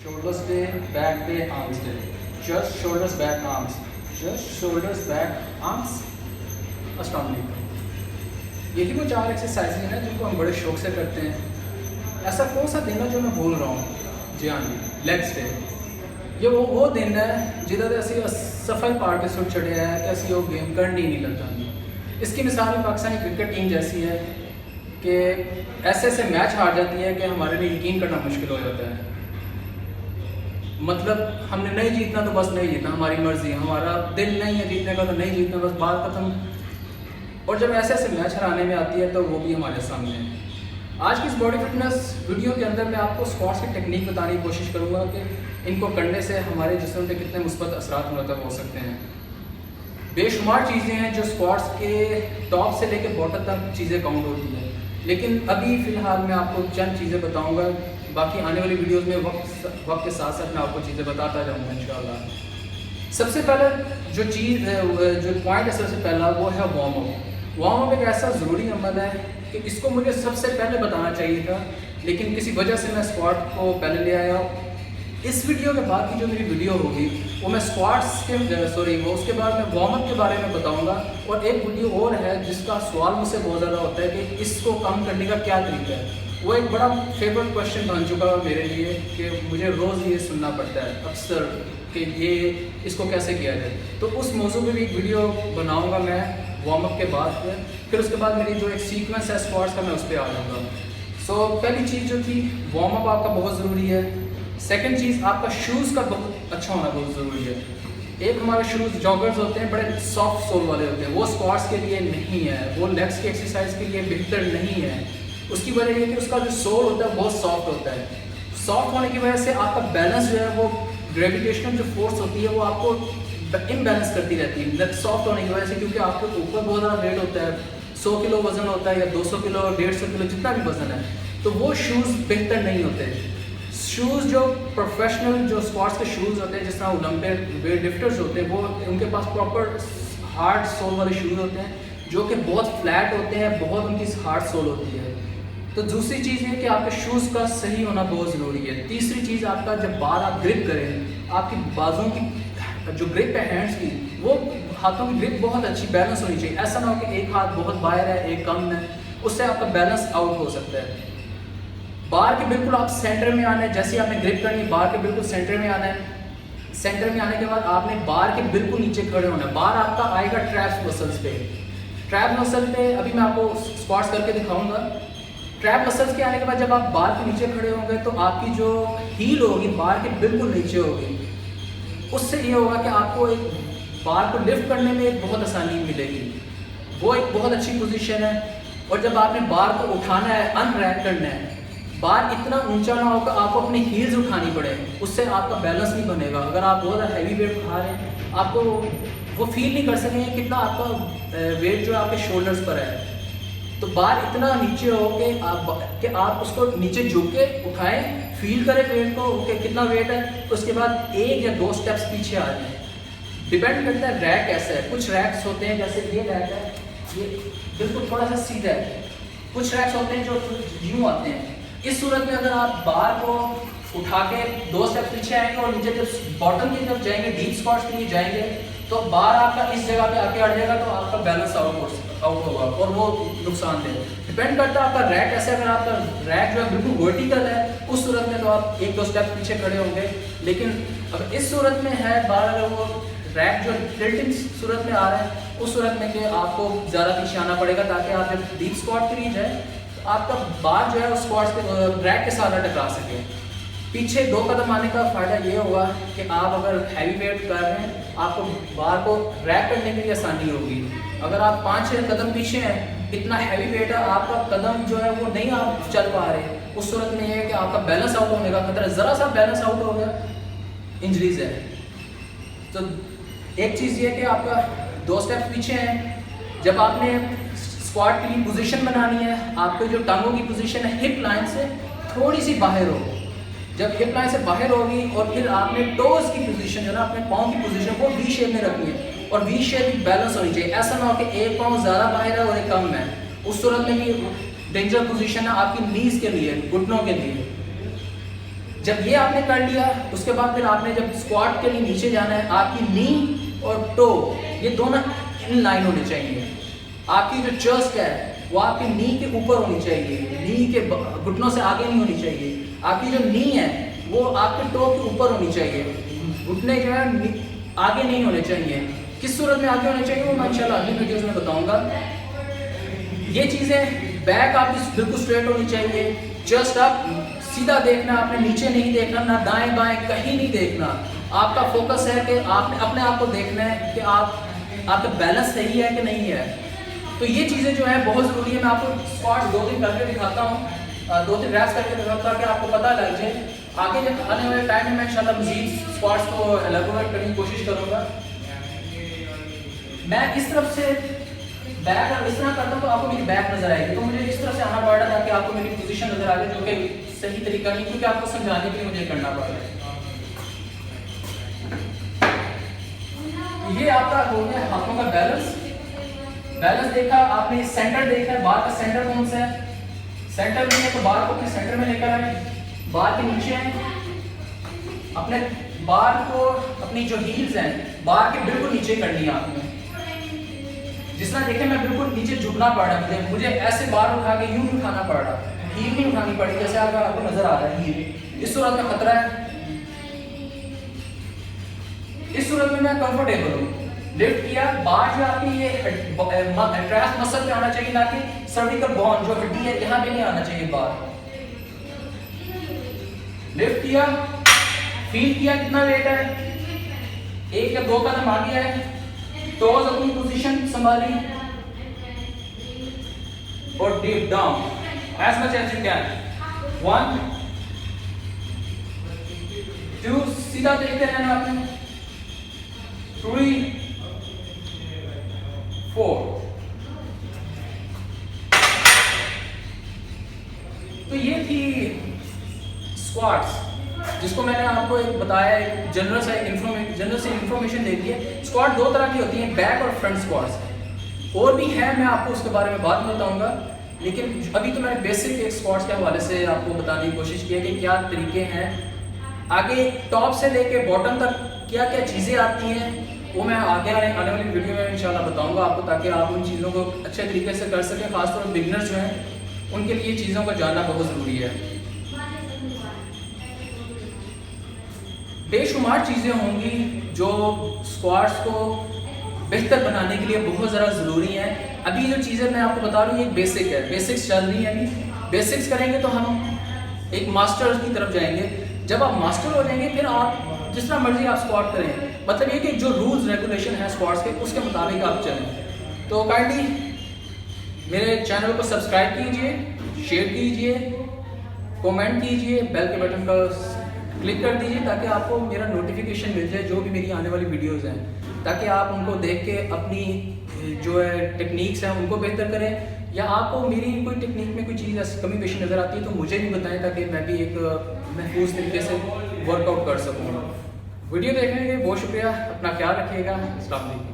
Shoulders day, back day, arms day. Just shoulders, back, arms. Just shoulders, back, arms. अस्सलाम वालेकुम। यही वो 4 exercise हैं जिनको हम बड़े शौक से करते हैं। ऐसा कौन सा दिन है जो मैं बोल रहा हूँ? जी हाँ जी, लेग्स डे। ये वो दिन है जिधर असी सफल पार के सुट चढ़े हैं कि असी वो गेम करनी ही नहीं लगता। इसकी मिसाल पाकिस्तानी क्रिकेट टीम जैसी है कि ऐसे ऐसे मैच हार जाती है कि हमारे लिए यकीन करना मुश्किल हो जाता है। मतलब हमने नहीं जीतना तो बस नहीं जीतना, हमारी मर्जी, हमारा दिल नहीं है जीतने का तो नहीं जीतना, बस बात खत्म। और जब ऐसे ऐसे मैच हराने में आती है तो वो भी हमारे सामने है। आज की इस बॉडी फिटनेस वीडियो के अंदर मैं आपको स्क्वाट्स की टेक्निक बताने की कोशिश करूँगा कि इनको करने से हमारे जिस्म पे कितने मुस्बत असरात मुरतब हो सकते हैं। बेशुमार चीज़ें हैं जो स्क्वाट्स के टॉप से लेकर बॉटम तक चीज़ें काउंट होती हैं, लेकिन अभी फ़िलहाल मैं आपको चंद चीज़ें बताऊंगा। बाकी आने वाली वीडियोस में वक्त के साथ साथ मैं आपको चीज़ें बताता जाऊंगा इंशाल्लाह। सबसे पहले जो पॉइंट है सबसे पहला वो है वार्म अप। वार्म अप एक ऐसा ज़रूरी अमल है कि इसको मुझे सबसे पहले बताना चाहिए था, लेकिन किसी वजह से मैं स्क्वाट को पहले ले आया। इस वीडियो के बाद की जो मेरी वीडियो होगी वो मैं स्क्वाट्स के उसके बाद मैं वार्म अप के बारे में बताऊंगा। और एक वीडियो और है जिसका सवाल मुझसे बहुत ज़्यादा होता है कि इसको कम करने का क्या तरीका है। वो एक बड़ा फेवरेट क्वेश्चन बन चुका है मेरे लिए कि मुझे रोज़ ये सुनना पड़ता है अक्सर कि ये इसको कैसे किया जाए। तो उस मौजू पे भी एक वीडियो बनाऊँगा मैं वार्म अप के बाद। फिर उसके बाद मेरी जो एक सीक्वेंस है स्क्वाट्स का मैं उस पर आ जाऊँगा। पहली चीज़ जो थी वार्म अप आपका बहुत ज़रूरी है। सेकंड चीज़ आपका शूज़ का बहुत अच्छा होना बहुत ज़रूरी है। एक हमारे शूज़ जॉगर्स होते हैं, बड़े सॉफ्ट सोल वाले होते हैं, वो स्क्वाट्स के लिए नहीं है, वो लेग्स की एक्सरसाइज के लिए बेहतर नहीं है। उसकी वजह ये कि उसका जो सोल होता है बहुत सॉफ्ट होता है। सॉफ्ट होने की वजह से आपका बैलेंस जो है वो ग्रेविटेशनल जो फोर्स होती है वो आपको इम्बैलेंस करती रहती है सॉफ्ट होने की वजह से, क्योंकि आपके ऊपर बहुत ज़्यादा वेट होता है, 100 किलो वज़न होता है या 200 किलो 150 किलो जितना भी वज़न है, तो वो शूज़ बेहतर नहीं होते। शूज़ जो प्रोफेशनल जो स्क्वाट्स के शूज़ होते हैं, जिस तरह ओलंपिक वेट लिफ्टर्स होते हैं, वो उनके पास प्रॉपर हार्ड सोल वाले शूज़ होते हैं जो कि बहुत फ्लैट होते हैं, बहुत उनकी हार्ड सोल होती है। तो दूसरी चीज़ है कि आपके शूज़ का सही होना बहुत ज़रूरी है। तीसरी चीज़ आपका जब बार आप ग्रिप करें, आपकी बाजुओं की जो ग्रिप है हैंड्स की, वो हाथों की ग्रिप बहुत अच्छी बैलेंस होनी चाहिए। ऐसा ना हो कि एक हाथ बहुत बाहर है एक कम है, उससे आपका बैलेंस आउट हो सकता है। बार के बिल्कुल आप सेंटर में आना है, जैसे आपने ग्रिप करनी है बार के बिल्कुल सेंटर में आना है। सेंटर में आने के बाद आपने बार के बिल्कुल नीचे खड़े होना है। बार आपका आएगा ट्रैप्स मसल्स पे। ट्रैप मसल पे अभी मैं आपको स्क्वाट्स करके दिखाऊंगा। ट्रैप मसल्स के आने के बाद जब आप बार के नीचे खड़े होंगे तो आपकी जो हील होगी बार के बिल्कुल नीचे होगी। उससे ये होगा कि आपको एक बार को लिफ्ट करने में एक बहुत आसानी मिलेगी, वो एक बहुत अच्छी पोजीशन है। और जब आपने बार को उठाना है, अनरैक करना है, बार इतना ऊंचा ना हो कि आपको अपनी हील्स उठानी पड़े, उससे आपका बैलेंस नहीं बनेगा। अगर आप बहुत हैवी वेट उठा रहे हैं, आपको वो फील नहीं कर सकेंगे कितना आपका वेट जो है आपके शोल्डर्स पर है। तो बार इतना नीचे हो कि आप उसको नीचे झुक के उठाएं, फील करें वेट को कि कितना वेट है, उसके बाद 1 या 2 स्टेप्स पीछे आ जाएं। डिपेंड करता है रैक कैसा है। कुछ रैक्स होते हैं जैसे ये रैक है, ये बिल्कुल थोड़ा सा सीधा है। कुछ रैक्स होते हैं जो यूँ आते हैं। इस सूरत में अगर आप बार को उठा के 2 स्टेप पीछे आएंगे और नीचे जब बॉटम की तरफ जाएंगे, डीप स्क्वाट्स के लिए जाएंगे, तो बार आपका इस जगह पे आके अड़ जाएगा, तो आपका बैलेंस आउट होगा और वो नुकसान दे। डिपेंड करता है आपका रैक कैसे। अगर आपका रैक जो है बिल्कुल वर्टिकल है, उस सूरत में तो आप 1-2 स्टेप पीछे खड़े होंगे। लेकिन अगर इस सूरत में है बार, अगर वो रैक जो टिल्टिंग सूरत में आ रहा है, उस सूरत में कि आपको ज़्यादा पीछे आना पड़ेगा ताकि आप जब डीप स्क्वाट के लिए जाए तो आपका बार जो है उस स्क्वाट्स के रैक के साथ ना टकरा सके। पीछे 2 कदम आने का फ़ायदा ये होगा कि आप अगर हैवी वेट कर रहे हैं, आपको बार को रैक करने के लिए आसानी होगी। अगर आप 5-6 कदम पीछे हैं, इतना हैवी वेट है, आपका कदम जो है वो नहीं आप चल पा रहे, उस सूरत में ये है कि आपका बैलेंस आउट होने का खतरा। ज़रा सा बैलेंस आउट हो गया, इंजरीज है। तो एक चीज़ ये है कि आपका 2 स्टेप पीछे हैं। जब आपने स्क्वाट के लिए पोजीशन बनानी है, आपके जो टांगों की पोजीशन है हिप लाइन से थोड़ी सी बाहर हो। जब हिप लाइन से बाहर होगी और फिर आपने टोज की पोजीशन जो ना अपने पाँव की पोजीशन वो वी शेप में रखनी है और वी शेप बैलेंस होनी चाहिए। ऐसा ना हो कि एक पाँव ज़्यादा बाहर है और एक कम है, उस सूरत में भी डेंजर पोजीशन है आपकी नीज के लिए, घुटनों के लिए। जब ये आपने कर लिया, उसके बाद फिर आपने जब स्क्वाट के लिए नीचे जाना है, आपकी नी और टो ये दोनों इन लाइन होने चाहिए। आपकी जो चेस्ट है वो आपकी नी के ऊपर होनी चाहिए, नी के घुटनों से आगे नहीं होनी चाहिए। आपकी जो नी है वो आपके टो के ऊपर होनी चाहिए, घुटने जो है आगे नहीं होने चाहिए। किस सूरत में आगे होने चाहिए वो मैं इंशाल्लाह अगली वीडियोस में बताऊंगा। ये चीज़ें, बैक आपकी बिल्कुल स्ट्रेट होनी चाहिए, चेस्ट आप सीधा देखना, आपने नीचे नहीं देखना, ना दाएं बाएं कहीं नहीं देखना। आपका फोकस है कि आपने अपने आप को देखना है कि आपका बैलेंस सही है कि नहीं है। तो ये चीज़ें जो है बहुत ज़रूरी है। मैं आपको स्क्वाट्स 2-3 करके दिखाता हूँ, 2-3 रैप्स करके दिखाता हूँ कि आपको पता लग जाए। आगे जब आने वाले टाइम में मैं इंशाल्लाह मज़ीद स्क्वाट्स को एलेबोरेट करने की कोशिश करूँगा। मैं इस तरफ से बैक और इस तरह करता हूँ तो आपको मेरी बैक नजर आएगी, तो मुझे इस तरह से आना पड़ रहा था कि आपको मेरी पोजीशन नजर आ जाए, जो कि सही तरीका नहीं, क्योंकि आपको समझाने के लिए मुझे करना पड़ रहा है। ये आपका हो गया हाथों का बैलेंस। बैलेंस देखा आपने, सेंटर देखा है, बार का सेंटर कौन सा है, सेंटर में है तो बार को अपने सेंटर में लेकर आए, बार के नीचे है, अपने बार को अपनी जो हील्स हैं बार के बिल्कुल नीचे करनी है आपने। जिस तरह देखें मैं बिल्कुल नीचे झुकना पड़ रहा है, मुझे ऐसे बार उठा के यूं नहीं उठाना पड़ रहा, हील नहीं उठानी पड़ी जैसे आपको नजर आ रहा है हील। इस सूरत में खतरा है, इस सूरत में मैं कंफर्टेबल हूँ। लिफ्ट किया, बार जो आपकी ये ट्राइसेप्स मसल पे आना चाहिए, ना कि सर्विकल बोन जो हड्डी है यहाँ पे नहीं आना चाहिए बार। लिफ्ट किया, फील किया कितना वेट है, 1 या 2 कदम आगे है, टोज अपनी पोजीशन संभाली और deep down as much as you can। 1 2 सीधा देखते रहना आपने, 3 4। तो ये थी स्क्वाट्स, जिसको मैंने आपको एक बताया, एक जनरल से इंफॉर्मेशन दे दी है। स्क्वाट 2 तरह की होती हैं, बैक और फ्रंट स्क्वाट्स। और भी है, मैं आपको उसके बारे में बाद में बताऊंगा, लेकिन अभी तो मैंने बेसिक एक स्क्वाट्स के हवाले से आपको बताने की कोशिश की है कि क्या तरीके हैं। आगे टॉप से लेके बॉटम तक क्या क्या चीज़ें आती हैं वो मैं आगे आने वाली वीडियो में इंशाल्लाह बताऊंगा आपको, ताकि आप उन चीज़ों को अच्छे तरीके से कर सकें। खासतौर पर बिगनर्स जो हैं उनके लिए चीज़ों को जानना बहुत ज़रूरी है। बेशुमार चीज़ें होंगी जो स्क्वाट्स को बेहतर बनाने के लिए बहुत ज़्यादा ज़रूरी है। अभी जो चीज़ें मैं आपको बता रहा हूँ ये बेसिक है, बेसिक्स चल रही है। अभी बेसिक्स करेंगे तो हम एक मास्टर की तरफ जाएंगे। जब आप मास्टर हो जाएंगे फिर आप जिस तरह मर्जी आप स्क्वाट करें, मतलब ये कि जो रूल्स रेगुलेशन है स्क्वाट्स के उसके मुताबिक आप चलें। तो काइंडली मेरे चैनल को सब्सक्राइब कीजिए, शेयर कीजिए, कमेंट कीजिए, बेल के बटन का क्लिक कर दीजिए ताकि आपको मेरा नोटिफिकेशन मिल जाए जो भी मेरी आने वाली वीडियोस हैं, ताकि आप उनको देख के अपनी जो है टेक्निक्स हैं उनको बेहतर करें, या आपको मेरी कोई टेक्निक में कोई चीज़ ऐसी कमी पेशी नज़र आती है तो मुझे भी बताएं ताकि मैं भी एक महफूज तरीके से वर्कआउट कर सकूँ। वीडियो देखने के लिए बहुत शुक्रिया, अपना ख्याल रखिएगा। अस्सलाम वालेकुम।